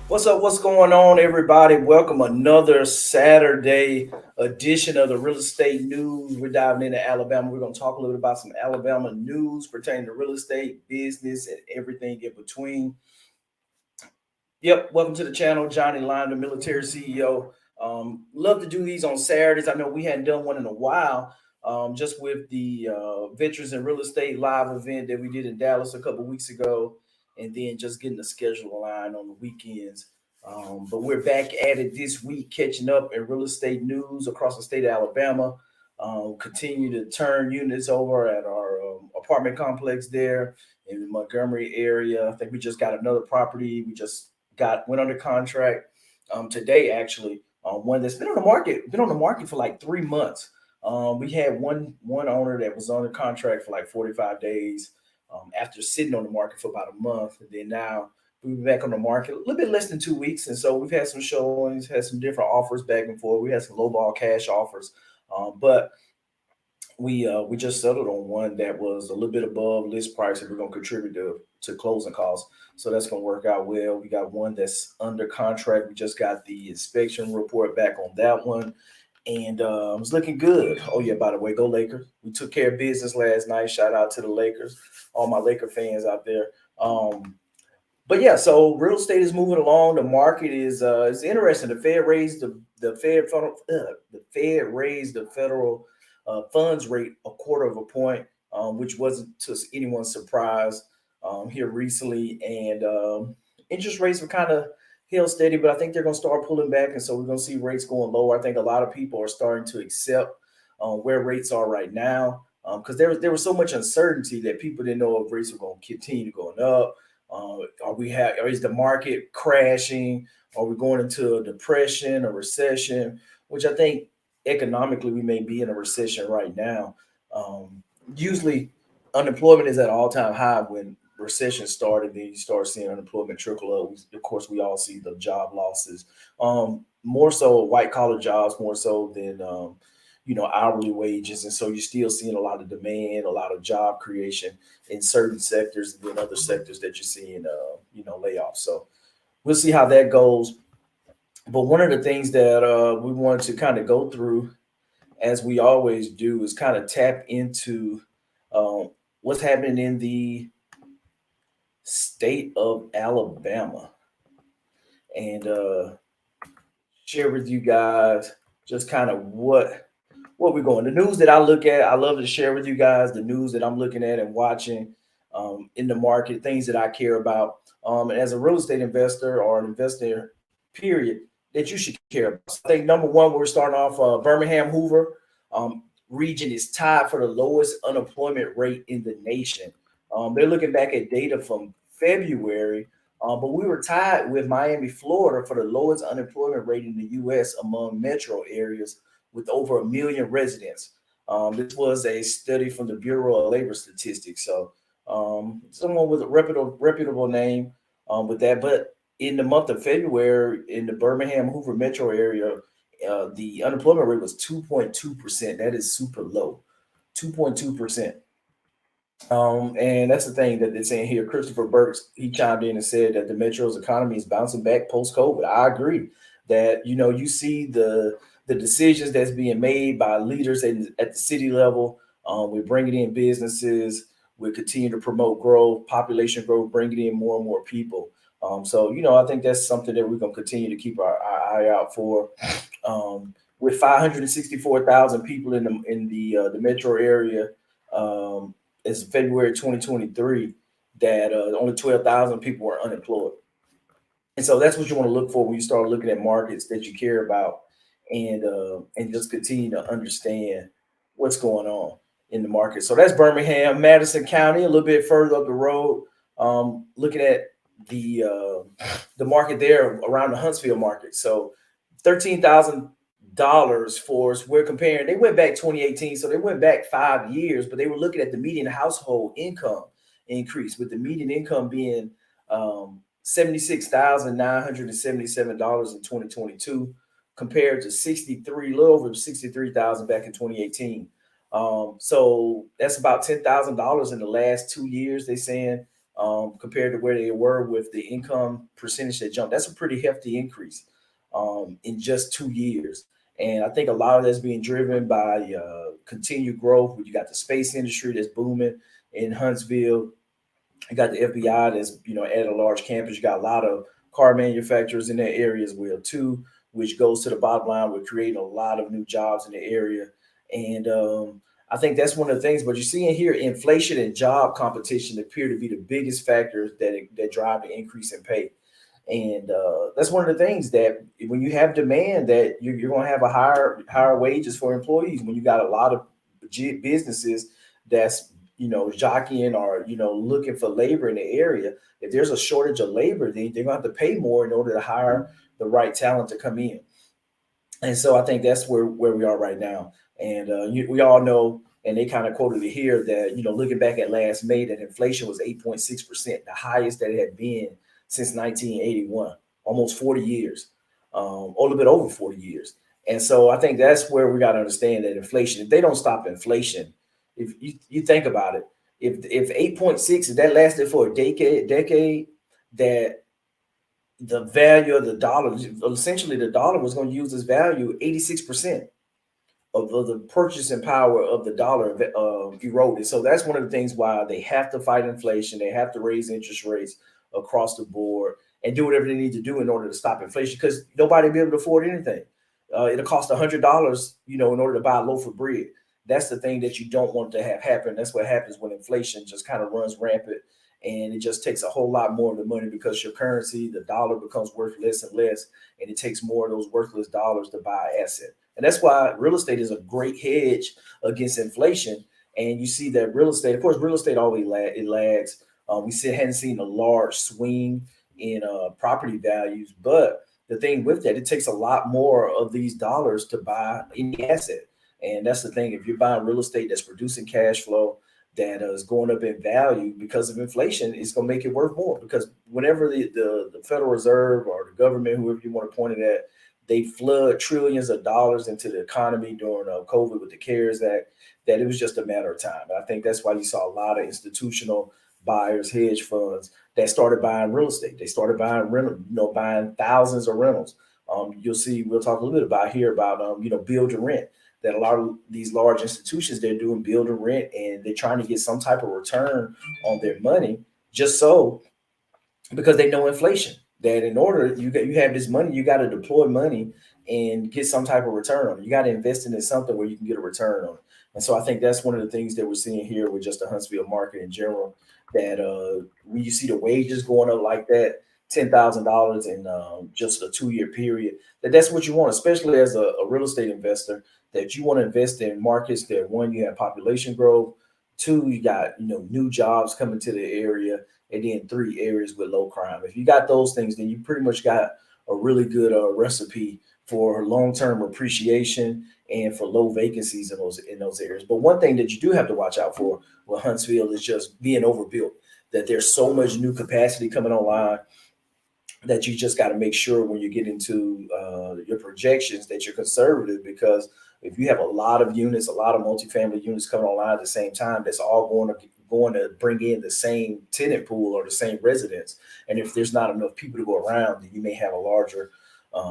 What's up? What's going on, everybody? Welcome another Saturday edition of the Real Estate News. We're diving into Alabama. We're going to talk a little bit about some Alabama news pertaining to real estate, business, and everything in between. Yep, welcome to the channel, Johnny Lime, the military CEO. Love to do these on Saturdays. I know we hadn't done one in a while, just with the Veterans in Real Estate live event that we did in Dallas a couple weeks ago, and then just getting the schedule aligned on the weekends. But we're back at it this week, catching up in real estate news across the state of Alabama. Continue to turn units over at our apartment complex there in the Montgomery area. I think we just got another property. We just got went under contract today actually. One that's been on the market for like 3 months. We had one owner that was under contract for like 45 days after sitting on the market for about a month, and then now we've been back on the market a little bit less than 2 weeks, and so we've had some showings, had some different offers back and forth. We had some lowball cash offers, but we just settled on one that was a little bit above list price, and we're gonna contribute to closing costs. So that's gonna work out well. We got one that's under contract. We just got the inspection report back on that one, and it's looking good. Oh yeah, by the way, go Lakers! We took care of business last night. Shout out to the Lakers, all my Laker fans out there. But yeah, so real estate is moving along. The market is interesting. The Fed raised the federal funds rate a quarter of a point, which wasn't to anyone's surprise here recently. And interest rates were kind of held steady, but I think they're going to start pulling back, and so we're going to see rates going lower. I think a lot of people are starting to accept where rates are right now because there was so much uncertainty that people didn't know if rates were going to continue going up. Is the market crashing? Are we going into a depression, a recession? Which I think economically we may be in a recession right now. Usually, unemployment is at an all-time high when recession started. Then you start seeing unemployment trickle up. Of course, we all see the job losses. More so white collar jobs, more so than hourly wages, and so you're still seeing a lot of demand, a lot of job creation in certain sectors, and then other sectors that you're seeing layoffs. So we'll see how that goes. But one of the things that we wanted to kind of go through, as we always do, is kind of tap into what's happening in the state of Alabama and share with you guys just kind of what we're going. The news that I look at, I love to share with you guys the news that I'm looking at and watching in the market, things that I care about. And as a real estate investor or an investor, period, that you should care about. So I think number one, we're starting off Birmingham Hoover region is tied for the lowest unemployment rate in the nation. They're looking back at data from February, but we were tied with Miami, Florida for the lowest unemployment rate in the U.S. among metro areas with over a million residents. This was a study from the Bureau of Labor Statistics. So someone with a reputable name with that. But in the month of February, in the Birmingham Hoover metro area, the unemployment rate was 2.2%. That is super low, 2.2%. And that's the thing that they're saying here. Christopher Burks, he chimed in and said that the metro's economy is bouncing back post COVID. I agree that you see the decisions that's being made by leaders at the city level. We're bringing in businesses. We continue to promote growth, population growth, bringing in more and more people. So I think that's something that we're gonna continue to keep our eye out for. With 564,000 people in the metro area, as of February 2023, that only 12,000 people were unemployed. And so that's what you want to look for when you start looking at markets that you care about, and just continue to understand what's going on in the market. So that's Birmingham, Madison County, a little bit further up the road. Looking at the market there around the Huntsville market. So $13,000 for us. We're comparing. They went back 2018, so they went back 5 years, but they were looking at the median household income increase, with the median income being $76,977 in 2022, compared to 63, a little over 63,000 back in 2018. So that's about $10,000 in the last 2 years, they're saying. compared to where they were with the income percentage that jumped. That's a pretty hefty increase in just 2 years. And I think a lot of that's being driven by continued growth. You got the space industry that's booming in Huntsville. You got the FBI that's at a large campus. You got a lot of car manufacturers in that area as well too, which goes to the bottom line. We're creating a lot of new jobs in the area, and I think that's one of the things. But you see in here, inflation and job competition appear to be the biggest factors that drive the increase in pay. And that's one of the things that when you have demand, that you're going to have a higher wages for employees. When you got a lot of businesses that's jockeying or looking for labor in the area, if there's a shortage of labor, they're going to have to pay more in order to hire the right talent to come in. And so I think that's where we are right now. And we all know, and they kind of quoted it here, that looking back at last May, that inflation was 8.6%, the highest that it had been since 1981, almost 40 years, a little bit over 40 years. And so I think that's where we got to understand that inflation, if they don't stop inflation, if you think about it, if 8.6, if that lasted for a decade, that the value of the dollar, essentially the dollar was going to use its value 86% of the purchasing power of the dollar eroded. So that's one of the things why they have to fight inflation. They have to raise interest rates across the board and do whatever they need to do in order to stop inflation, because nobody will be able to afford anything. It'll cost $100, in order to buy a loaf of bread. That's the thing that you don't want to have happen. That's what happens when inflation just kind of runs rampant, and it just takes a whole lot more of the money, because your currency, the dollar, becomes worth less and less, and it takes more of those worthless dollars to buy an asset. And that's why real estate is a great hedge against inflation. And you see that real estate, of course, real estate always lags. Hadn't seen a large swing in property values, but the thing with that, it takes a lot more of these dollars to buy any asset. And that's the thing. If you're buying real estate that's producing cash flow, that is going up in value because of inflation, it's going to make it worth more. Because whenever the Federal Reserve or the government, whoever you want to point it at, they flood trillions of dollars into the economy during COVID with the CARES Act, that it was just a matter of time. And I think that's why you saw a lot of institutional buyers, hedge funds, that started buying real estate. They started buying rental, buying thousands of rentals. You'll see, we'll talk a little bit about here about build to rent. That a lot of these large institutions, they're doing build to rent, and they're trying to get some type of return on their money, just so, because they know inflation, that in order you have this money, you got to deploy money and get some type of return on it. You got to invest in something where you can get a return on it. And so I think that's one of the things that we're seeing here with just the Huntsville market in general, that when you see the wages going up like that, $10,000 in just a 2-year period, that's what you want, especially as a real estate investor, that you want to invest in markets that, one, you have population growth, two, you got new jobs coming to the area, and then three, areas with low crime. If you got those things, then you pretty much got a really good recipe for long-term appreciation and for low vacancies in those areas. But one thing that you do have to watch out for with Huntsville is just being overbuilt. That there's so much new capacity coming online, that you just got to make sure when you get into your projections that you're conservative, because if you have a lot of units, a lot of multifamily units coming online at the same time, that's all going to bring in the same tenant pool or the same residents. And if there's not enough people to go around, then you may have a larger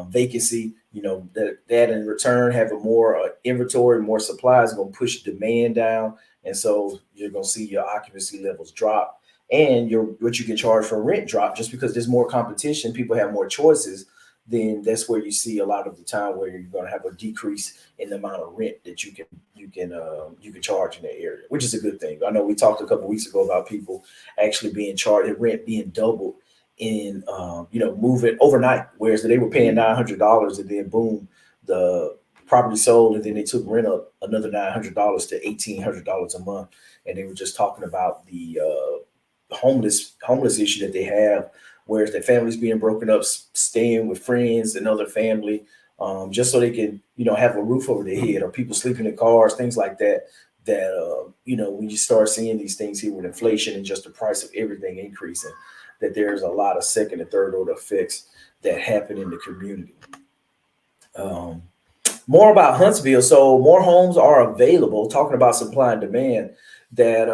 vacancy. That in return, having more inventory, more supply is going to push demand down, and so you're going to see your occupancy levels drop, and what you can charge for rent drop, just because there's more competition, people have more choices. Then that's where you see a lot of the time where you're going to have a decrease in the amount of rent that you can charge in that area, which is a good thing. I know we talked a couple weeks ago about people actually being charged, rent being doubled in moving overnight, whereas they were paying $900, and then boom, the property sold, and then they took rent up another $900 to $1,800 a month. And they were just talking about the homeless issue that they have, whereas their families being broken up, staying with friends and other family, just so they can have a roof over their head, or people sleeping in cars, things like that. That when you start seeing these things here with inflation and just the price of everything increasing, that there's a lot of second and third order effects that happen in the community. More about Huntsville. So more homes are available. Talking about supply and demand, that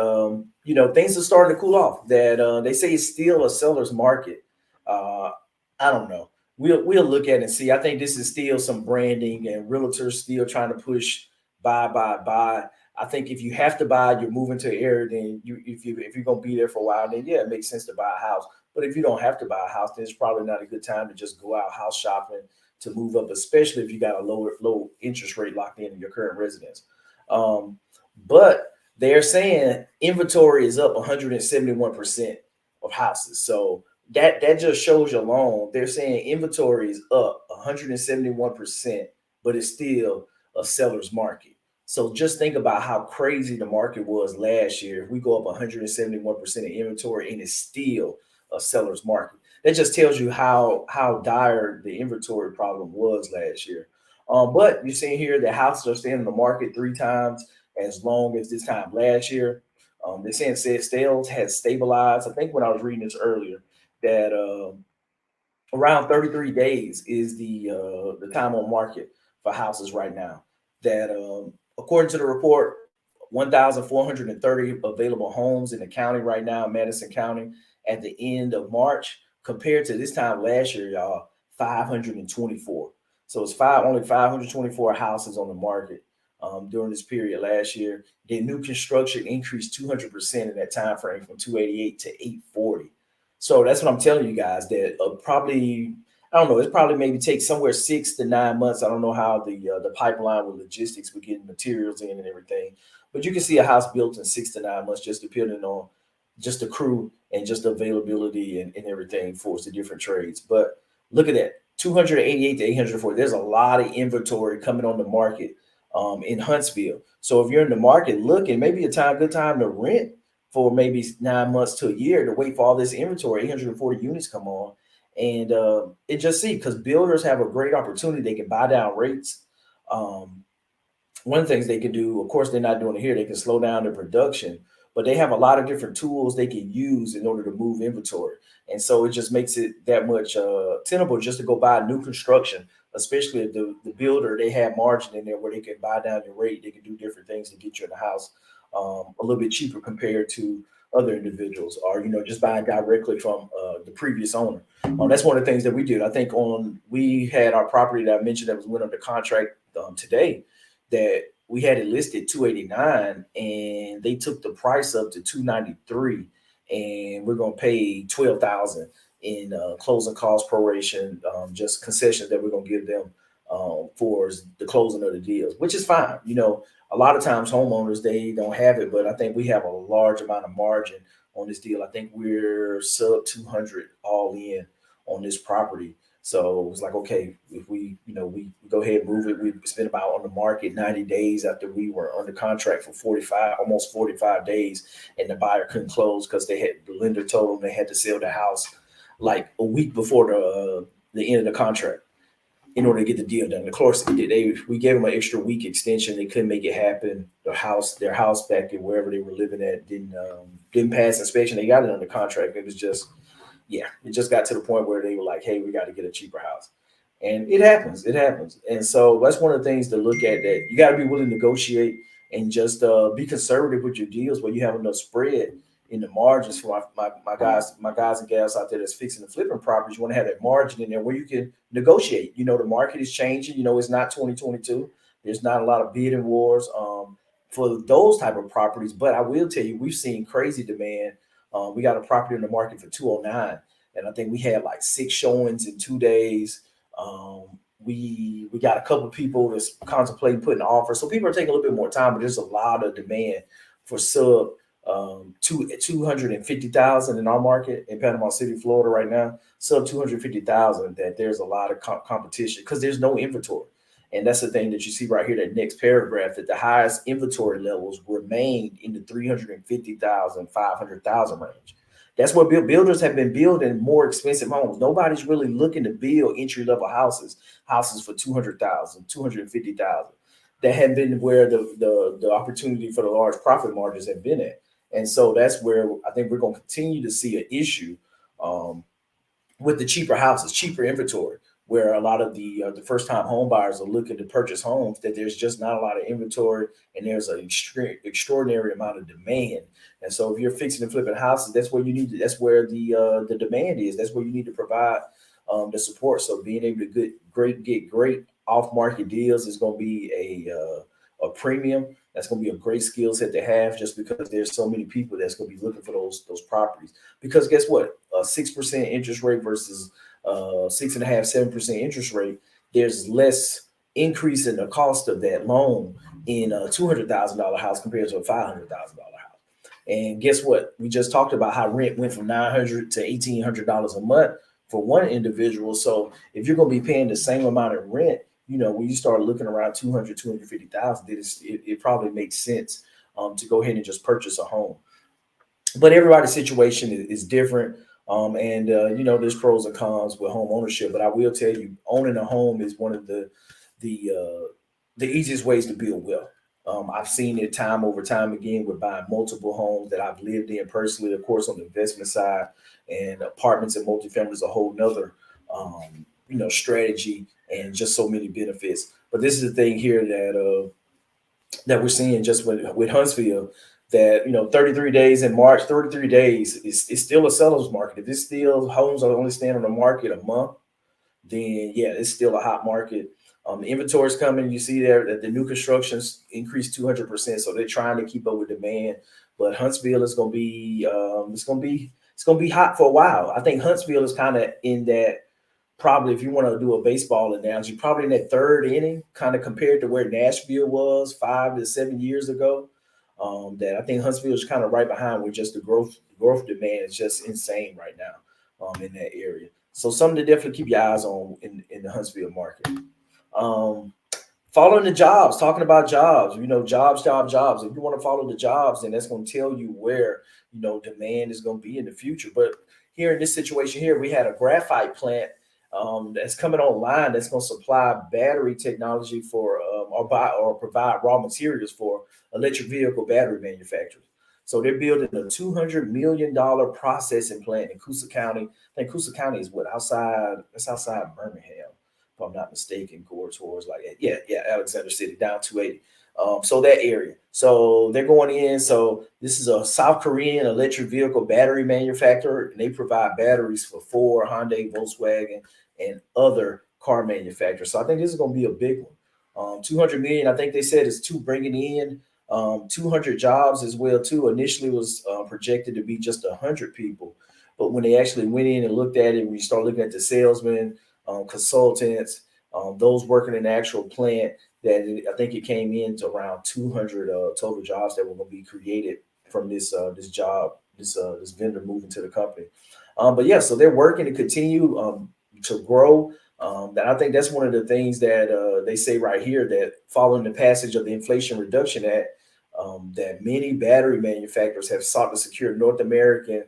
things are starting to cool off. That they say it's still a seller's market. Uh, I don't know. We'll look at it and see. I think this is still some branding, and realtors still trying to push buy, buy, buy. I think if you have to buy, you're moving to an area, then if you're gonna be there for a while, then yeah, it makes sense to buy a house. But if you don't have to buy a house, then it's probably not a good time to just go out house shopping to move up, especially if you got a low interest rate locked in your current residence. But they're saying inventory is up 171% of houses. So that just shows you alone. They're saying inventory is up 171%, but it's still a seller's market. So just think about how crazy the market was last year. If we go up 171% in inventory and it's still a seller's market. That just tells you how dire the inventory problem was last year. But you're seeing here that houses are staying in the market 3 times as long as this time last year. They're saying sales had stabilized. I think when I was reading this earlier, that around 33 days is the time on market for houses right now. That according to the report, 1,430 available homes in the county right now, Madison County, at the end of March, compared to this time last year, y'all, 524. So it's only 524 houses on the market during this period last year. The new construction increased 200% in that time frame from 288 to 840. So that's what I'm telling you guys, that probably, I don't know, it probably maybe takes somewhere 6 to 9 months. I don't know how the pipeline with logistics with getting materials in and everything, but you can see a house built in 6 to 9 months, just depending on just the crew and just the availability and everything for the different trades. But look at that, 288 to 840. There's a lot of inventory coming on the market in Huntsville. So if you're in the market looking, maybe good time to rent for maybe 9 months to a year to wait for all this inventory, 840 units come on. And it just see, because builders have a great opportunity. They can buy down rates. Um, One of the things they can do, of course, they're not doing it here, they can slow down their production, but they have a lot of different tools they can use in order to move inventory. And so it just makes it that much tenable just to go buy new construction, especially if the builder, they have margin in there where they can buy down your rate. They can do different things to get you in the house a little bit cheaper compared to other individuals, or just buying directly from the previous owner. That's one of the things that we did. I think we had our property that I mentioned that was went under contract today, that we had it listed 289 and they took the price up to 293, and we're going to pay 12,000 in closing cost proration, just concessions that we're going to give them for the closing of the deals, which is fine. A lot of times homeowners, they don't have it, but I think we have a large amount of margin on this deal. I think we're sub 200 all in on this property. So it was like, okay, if we go ahead and move it, we spent about on the market 90 days after we were under contract for 45, almost 45 days, and the buyer couldn't close because the lender told them they had to sell the house like a week before the end of the contract in order to get the deal done. Of course, we gave them an extra week extension. They couldn't make it happen. Their house back in wherever they were living at didn't pass inspection. They got it under contract. It was just, yeah, it just got to the point where they were like, hey, we got to get a cheaper house. And it happens. It happens. And so that's one of the things to look at, that you got to be willing to negotiate and just be conservative with your deals where you have enough spread in the margins for my guys and gals out there that's fixing and flipping properties. You want to have that margin in there where you can negotiate. The market is changing. It's not 2022. There's not a lot of bidding wars for those type of properties. But I will tell you, we've seen crazy demand. We got a property in the market for 209, and I think we had like 6 showings in 2 days. We got a couple of people that's contemplating putting an offer. So people are taking a little bit more time, but there's a lot of demand for sub 250,000 in our market in Panama City, Florida right now. Sub 250,000, that there's a lot of competition because there's no inventory. And that's the thing that you see right here, that next paragraph, that the highest inventory levels remain in the 350,000, 500,000 range. That's what builders have been building more expensive homes. Nobody's really looking to build entry level houses for 200,000, 250,000. That had been where the opportunity for the large profit margins have been at. And so that's where I think we're going to continue to see an issue with the cheaper houses, cheaper inventory, where a lot of the first time home buyers are looking to purchase homes, that there's just not a lot of inventory and there's an extraordinary amount of demand. And so if you're fixing and flipping houses, that's where you need to, that's where the demand is. That's where you need to provide the support. So being able to get great off market deals is going to be a premium. That's going to be a great skill set to have, just because there's so many people that's going to be looking for those properties. Because guess what? A 6% interest rate versus 6.5, 7% interest rate, there's less increase in the cost of that loan in a $200,000 house compared to a $500,000 house. And guess what? We just talked about how rent went from $900 to $1,800 a month for one individual. So if you're going to be paying the same amount of rent, when you start looking around 200, 250,000, it probably makes sense to go ahead and just purchase a home. But everybody's situation is different. And there's pros and cons with home ownership. But I will tell you, owning a home is one of the easiest ways to build wealth. I've seen it time over time again with buying multiple homes that I've lived in personally, of course, on the investment side, and apartments and multifamily is a whole nother, strategy, and just so many benefits. But this is the thing here that we're seeing just with Huntsville, that 33 days in March, 33 days is still a seller's market. If it's still homes are only staying on the market a month, then yeah, it's still a hot market. The inventory is coming. You see there that the new constructions increased 200%, so they're trying to keep up with demand. But Huntsville is going to be it's going to be hot for a while. I think Huntsville is kind of in that, probably, if you want to do a baseball analogy, probably in that third inning, kind of compared to where Nashville was 5 to 7 years ago. That I think Huntsville is kind of right behind, where just the growth demand is just insane right now in that area. So something to definitely keep your eyes on in the Huntsville market. Um, Following the jobs, talking about jobs, jobs. If you want to follow the jobs, then that's going to tell you where demand is going to be in the future. But here in this situation here, we had a graphite plant that's coming online, that's going to supply battery technology for or provide raw materials for electric vehicle battery manufacturers. So they're building a $200 million processing plant in Coosa County. I think Coosa County is what, outside? That's outside Birmingham, if I'm not mistaken, going towards like, yeah, Alexander City, down 280. So that area. So they're going in. So this is a South Korean electric vehicle battery manufacturer, and they provide batteries for Ford, Hyundai, Volkswagen, and other car manufacturers. So I think this is going to be a big one. 200 million. I think they said is bringing in 200 jobs as well too. Initially was projected to be just 100 people, but when they actually went in and looked at it, when you start looking at the salesmen, consultants, those working in the actual plant, I think it came in to around 200 total jobs that were going to be created from this vendor moving to the company. But yeah, so they're working to continue to grow. That I think that's one of the things that they say right here, that following the passage of the Inflation Reduction Act, that many battery manufacturers have sought to secure North American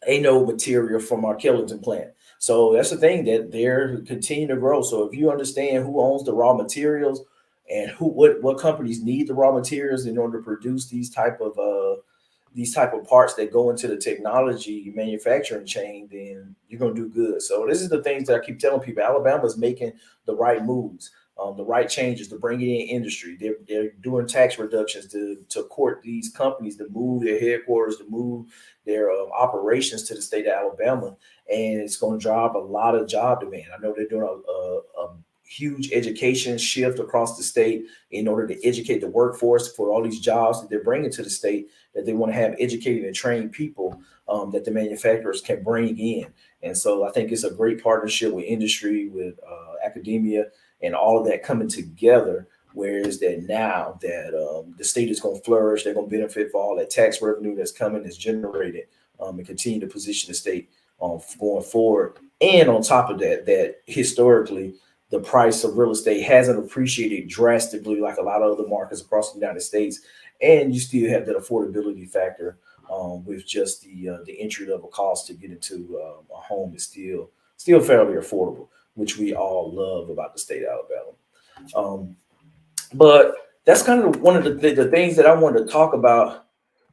anode material from our Kellyton plant. So that's the thing, that they're continuing to grow. So if you understand who owns the raw materials and what companies need the raw materials in order to produce these type of parts that go into the technology manufacturing chain, then you're going to do good. So this is the things that I keep telling people. Alabama's making the right moves, the right changes to bring in industry. They're doing tax reductions to court these companies to move their headquarters, to move their operations to the state of Alabama, and it's going to drive a lot of job demand. I know they're doing a huge education shift across the state in order to educate the workforce for all these jobs that they're bringing to the state, that they want to have educated and trained people that the manufacturers can bring in. And so I think it's a great partnership with industry, with academia, and all of that coming together. Whereas that now that the state is going to flourish, they're going to benefit for all that tax revenue that's coming, that's generated, and continue to position the state going forward. And on top of that, that historically, the price of real estate hasn't appreciated drastically like a lot of other markets across the United States. And you still have that affordability factor with just the entry level cost to get into a home is still fairly affordable, which we all love about the state of Alabama. But that's kind of one of the things that I wanted to talk about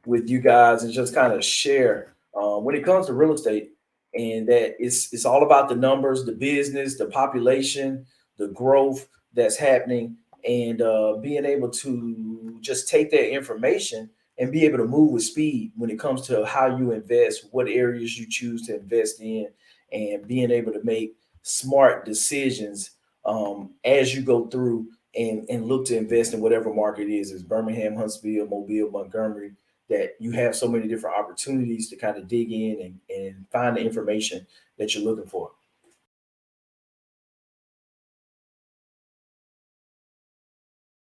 with you guys, and just kind of share when it comes to real estate. and that it's all about the numbers, the business, the population, the growth that's happening, and being able to just take that information and be able to move with speed when it comes to how you invest, what areas you choose to invest in, and being able to make smart decisions as you go through and look to invest in whatever market it is Birmingham, Huntsville, Mobile, Montgomery, that you have so many different opportunities to kind of dig in and find the information that you're looking for.